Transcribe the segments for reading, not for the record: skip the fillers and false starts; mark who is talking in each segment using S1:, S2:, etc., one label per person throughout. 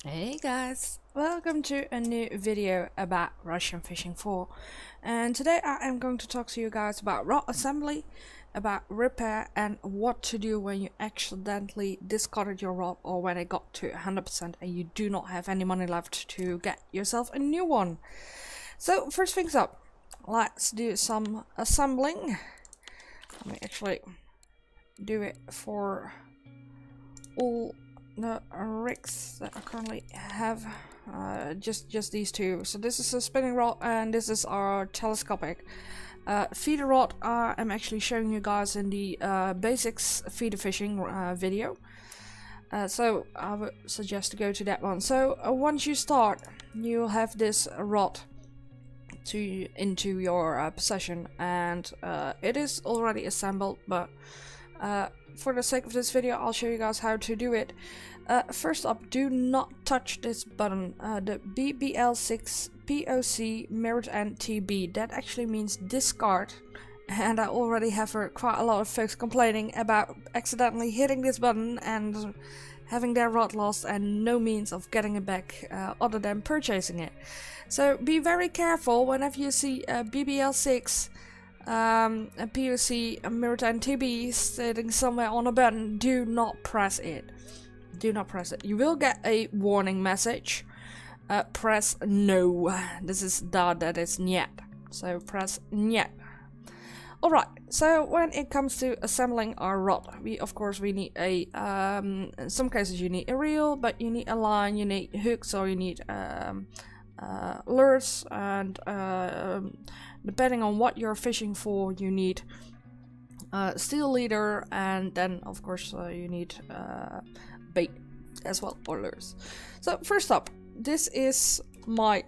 S1: Hey guys, welcome to a new video about Russian Fishing 4, and today I am going to talk to you guys about rod assembly, about repair, and what to do when you accidentally discarded your rod or when it got to 100% and you do not have any money left to get yourself a new one. So first things up, let's do some assembling. Let me actually do it for all the rigs that I currently have, just these two. So this is a spinning rod and this is our telescopic feeder rod. I'm actually showing you guys in the basics feeder fishing video, so I would suggest to go to that one. So once you start, you'll have this rod into your possession, and it is already assembled, but for the sake of this video I'll show you guys how to do it. First up, do not touch this button, the BBL6 POC mirrored end TB. That actually means discard, and I already have heard quite a lot of folks complaining about accidentally hitting this button and having their rod lost and no means of getting it back other than purchasing it. So be very careful whenever you see a BBL6 a POC, a mirrored end TB sitting somewhere on a button. Do not press it. Do not press it. You will get a warning message. Press no. This is da, that is niet. So press niet. Alright, so when it comes to assembling our rod, we need a, in some cases you need a reel, but you need a line, you need hooks, or you need lures, and depending on what you're fishing for, you need steel leader, and then of course you need bait as well, or lures. So first up, this is my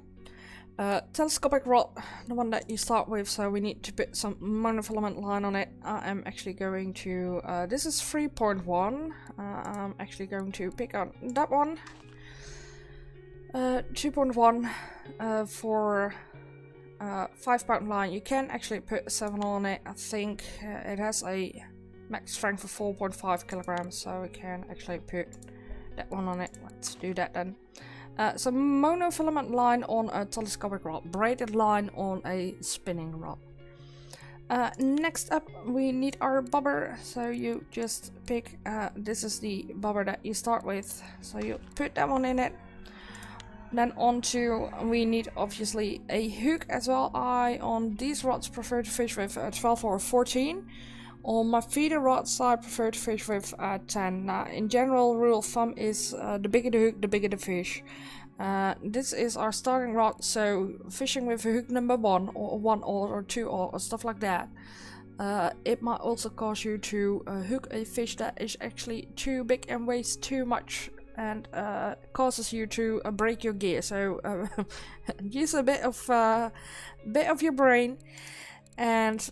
S1: telescopic rod, the one that you start with. So we need to put some monofilament line on it. I am actually going to, this is 3.1, I'm actually going to pick out that one. 2.1 for 5-pound line. You can actually put 7 on it. I think it has a max strength of 4.5 kilograms, so we can actually put that one on it. Let's do that then. Some monofilament line on a telescopic rod, braided line on a spinning rod. Next up, we need our bobber. So you just pick, this is the bobber that you start with, so you put that one in it. Then onto, we need obviously a hook as well. I on these rods prefer to fish with 12 or 14. On my feeder rods I prefer to fish with 10. Now in general, rule of thumb is the bigger the hook, the bigger the fish. This is our starting rod, so fishing with a hook number 1 or 1 or 2 or stuff like that, it might also cause you to hook a fish that is actually too big and weighs too much, and causes you to break your gear. So use a bit of your brain and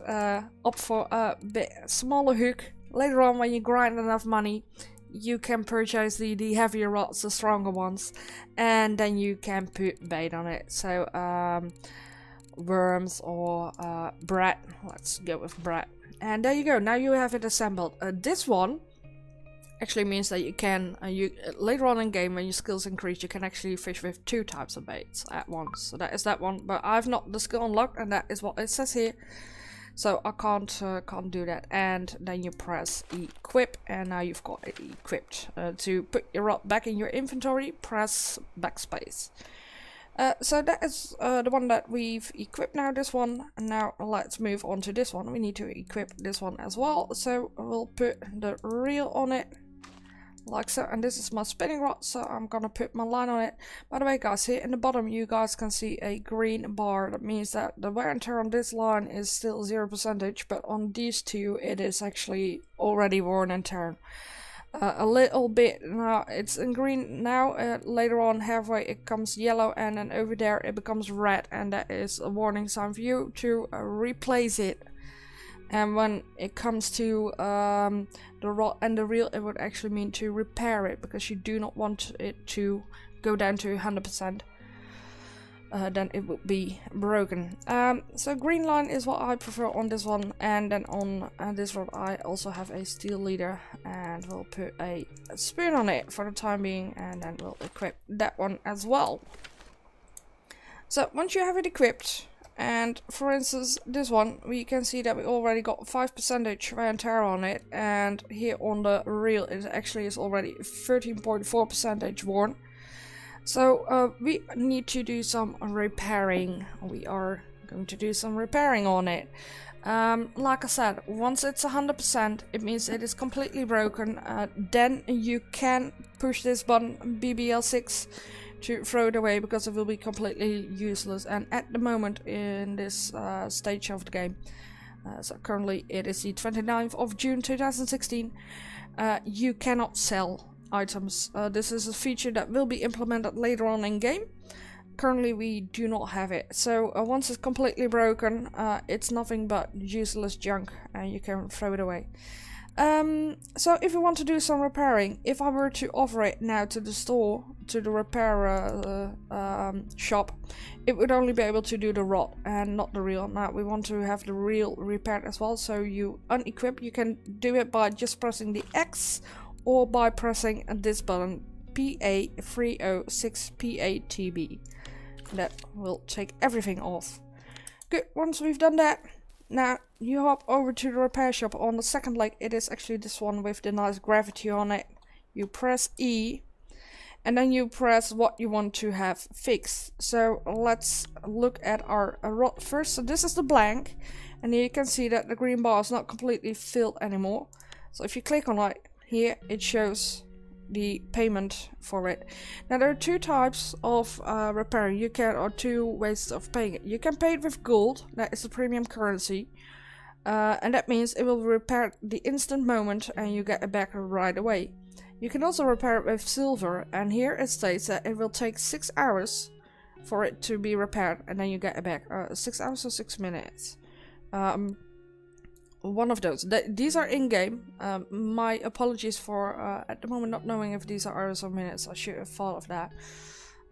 S1: opt for a bit smaller hook. Later on, when you grind enough money, you can purchase the heavier rods, the stronger ones, and then you can put bait on it. So worms or brat. Let's go with brat. And there you go. Now you have it assembled. This one actually means that you can, later on in game when your skills increase, you can actually fish with 2 types of baits at once. So that is that one, but I've not the skill unlocked, and that is what it says here. So I can't do that. And then you press equip, and now you've got it equipped. To put your rod back in your inventory, press backspace. So that is the one that we've equipped now, this one. And now let's move on to this one. We need to equip this one as well. So we'll put the reel on it, like so, and this is my spinning rod, so I'm gonna put my line on it. By the way guys, here in the bottom you guys can see a green bar. That means that the wear and tear on this line is still 0%, but on these two it is actually already worn and torn. A little bit, now it's in green now, later on halfway it comes yellow, and then over there it becomes red, and that is a warning sign for you to replace it. And when it comes to the rod and the reel, it would actually mean to repair it, because you do not want it to go down to 100%. then it would be broken. So green line is what I prefer on this one, and then on this rod I also have a steel leader, and we'll put a spoon on it for the time being, and then we'll equip that one as well. So once you have it equipped, and for instance this one, we can see that we already got 5% wear and tear on it, and here on the reel it actually is already 13.4% worn. So we need to do some repairing. We are going to do some repairing on it. Like I said, once it's 100%, it means it is completely broken. Then you can push this button BBL6 to throw it away, because it will be completely useless. And at the moment in this stage of the game, so currently it is the 29th of June 2016, you cannot sell items. This is a feature that will be implemented later on in game. Currently we do not have it, so once it's completely broken, it's nothing but useless junk and you can throw it away. So if you want to do some repairing, if I were to offer it now to the store, to the repair shop, it would only be able to do the rod and not the reel. Now we want to have the reel repaired as well, so you unequip. You can do it by just pressing the X or by pressing this button, PA306PATB. That will take everything off. Good, once we've done that, now you hop over to the repair shop. On the second leg, it is actually this one with the nice gravity on it. You press E, and then you press what you want to have fixed. So let's look at our rod first. So this is the blank, and here you can see that the green bar is not completely filled anymore. So if you click on it, here it shows the payment for it. Now there are two types of repairing. You can, or two ways of paying it. You can pay it with gold, that is the premium currency, and that means it will repair the instant moment and you get it back right away. You can also repair it with silver, and here it states that it will take 6 hours for it to be repaired and then you get it back. 6 hours or 6 minutes. One of those. These are in-game. My apologies for at the moment not knowing if these are hours or minutes. I should have thought of that.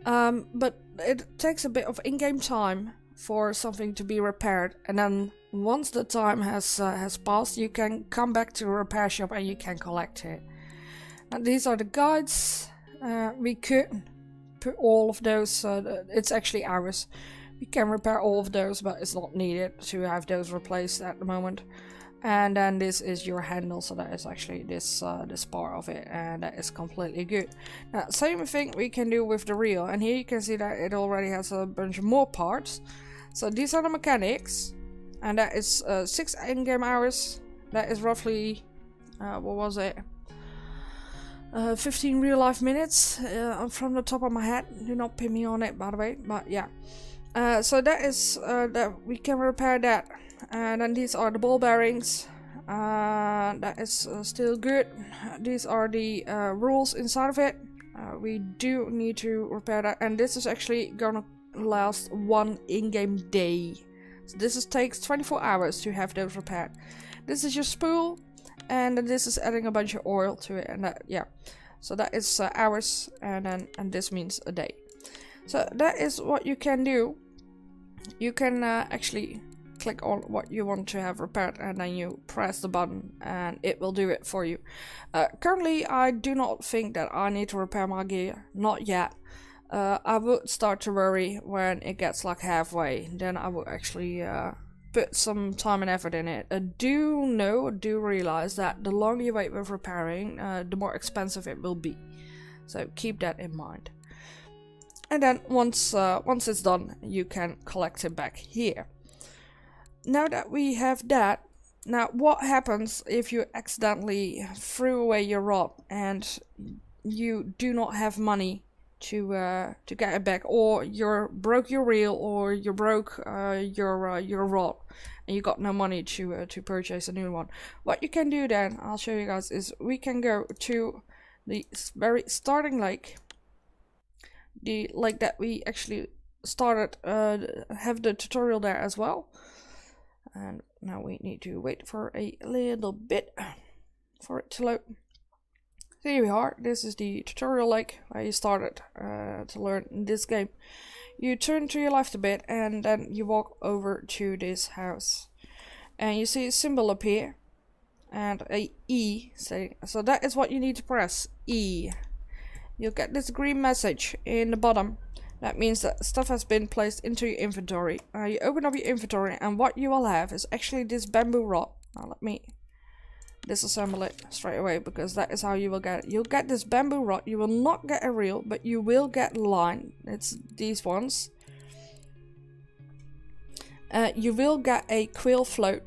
S1: But it takes a bit of in-game time for something to be repaired, and then once the time has passed, you can come back to the repair shop and you can collect it. And these are the guides. We could put all of those. It's actually ours. We can repair all of those, but it's not needed to have those replaced at the moment. And then this is your handle, so that is actually this this part of it, and that is completely good. Now same thing we can do with the reel, and here you can see that it already has a bunch of more parts. So these are the mechanics, and that is 6 in-game hours. That is roughly what was it, 15 real life minutes from the top of my head. Do not pin me on it, by the way, but yeah. So that is that we can repair that. And then these are the ball bearings. That is still good. These are the rules inside of it. We do need to repair that, and this is actually gonna last 1 in-game day. So this takes 24 hours to have those repaired. This is your spool, and then this is adding a bunch of oil to it, and that, yeah. So that is hours, and this means a day. So that is what you can do. You can actually click on what you want to have repaired, and then you press the button and it will do it for you. Currently I do not think that I need to repair my gear, not yet. I would start to worry when it gets like halfway, then I would actually put some time and effort in it. Do realize that the longer you wait with repairing, the more expensive it will be, so keep that in mind. And then once it's done, you can collect it back here. Now that we have that, now what happens if you accidentally threw away your rod and you do not have money to get it back, or you broke your reel, or you broke your rod and you got no money to purchase a new one? What you can do then, I'll show you guys, is we can go to the very starting lake, the lake that we actually started, have the tutorial there as well. And now we need to wait for a little bit for it to load. So here we are. This is the tutorial lake where you started to learn this game. you turn to your left a bit, and then you walk over to this house, and you see a symbol appear and a E saying, so that is what you need to press, E. You'll get this green message in the bottom. That means that stuff has been placed into your inventory. You open up your inventory, and what you will have is actually this bamboo rod. Now let me disassemble it straight away, because that is how you will get it. You'll get this bamboo rod. You will not get a reel, but you will get line. It's these ones. You will get a quill float.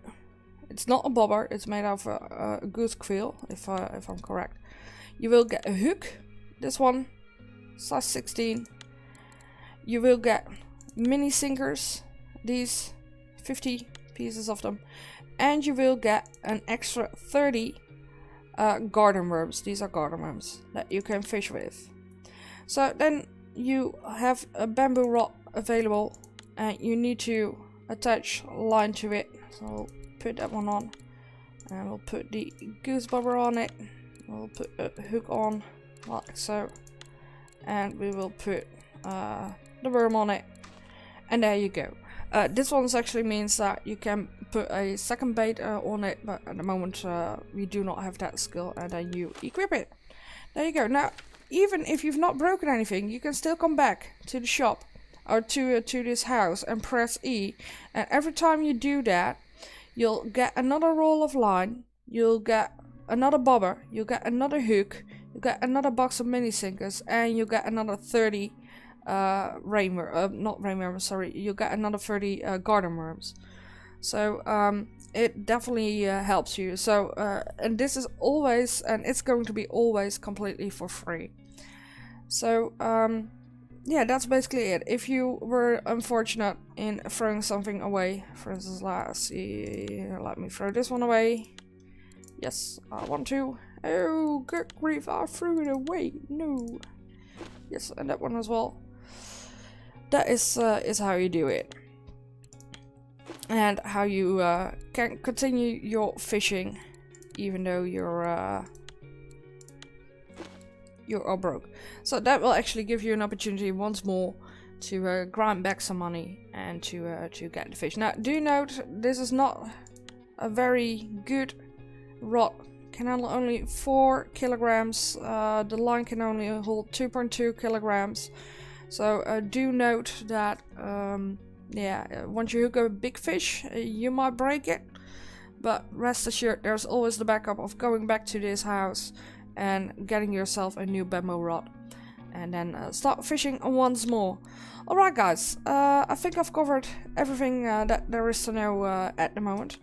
S1: It's not a bobber. It's made of a goose quill, if I'm correct. You will get a hook. This one, size 16. You will get mini sinkers. These 50 pieces of them. And you will get an extra 30 garden worms. These are garden worms that you can fish with. So then you have a bamboo rod available, and you need to attach line to it. So we'll put that one on, and we'll put the goose bobber on it. We'll put a hook on like so, and we will put the worm on it, and there you go. This one actually means that you can put a second bait on it, but at the moment we do not have that skill, and then you equip it. There you go. Now, even if you've not broken anything, you can still come back to the shop or to this house and press E, and every time you do that, you'll get another roll of line, you'll get another bobber, you'll get another hook, you'll get another box of mini sinkers, and you'll get another 30 you'll get another 30 garden worms. So it definitely helps you. So and this is always, and it's going to be always completely for free. So yeah, that's basically it. If you were unfortunate in throwing something away, for instance, let's see, let me throw this one away. Yes, I want to. Oh, good grief, I threw it away. No. Yes, and that one as well. That is how you do it, and how you can continue your fishing even though you're all broke. So that will actually give you an opportunity once more to grind back some money and to get the fish. Now, do note, this is not a very good rod. Can handle only 4 kilograms. The line can only hold 2.2 kilograms. So do note that, yeah, once you hook a big fish, you might break it. But rest assured, there's always the backup of going back to this house and getting yourself a new bamboo rod. And then start fishing once more. Alright guys, I think I've covered everything that there is to know at the moment.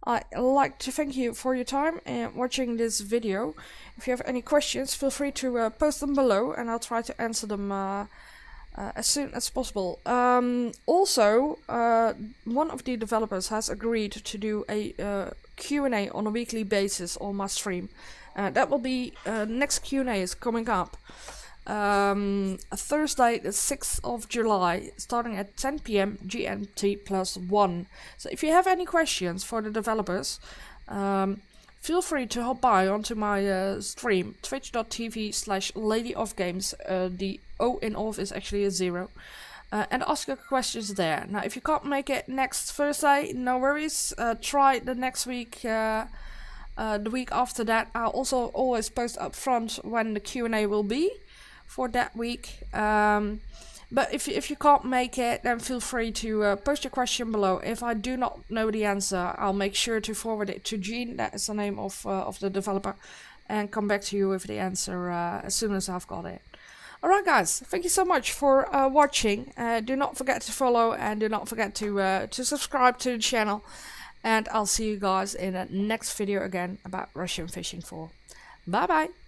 S1: I'd like to thank you for your time and watching this video. If you have any questions, feel free to post them below, and I'll try to answer them as soon as possible. Also, one of the developers has agreed to do a Q&A on a weekly basis on my stream. That will be next Q&A is coming up Thursday the 6th of July, starting at 10 PM GMT +1. So if you have any questions for the developers, feel free to hop by onto my stream, twitch.tv/ladyofgames. The O in off is actually a 0. And ask your questions there. Now, if you can't make it next Thursday, no worries. Try the next week, the week after that. I'll also always post up front when the Q&A will be for that week. But if you can't make it, then feel free to post your question below. If I do not know the answer, I'll make sure to forward it to Jean, that is the name of the developer, and come back to you with the answer as soon as I've got it. Alright guys, thank you so much for watching. Do not forget to follow, and do not forget to subscribe to the channel. And I'll see you guys in the next video again about Russian Fishing 4. Bye bye!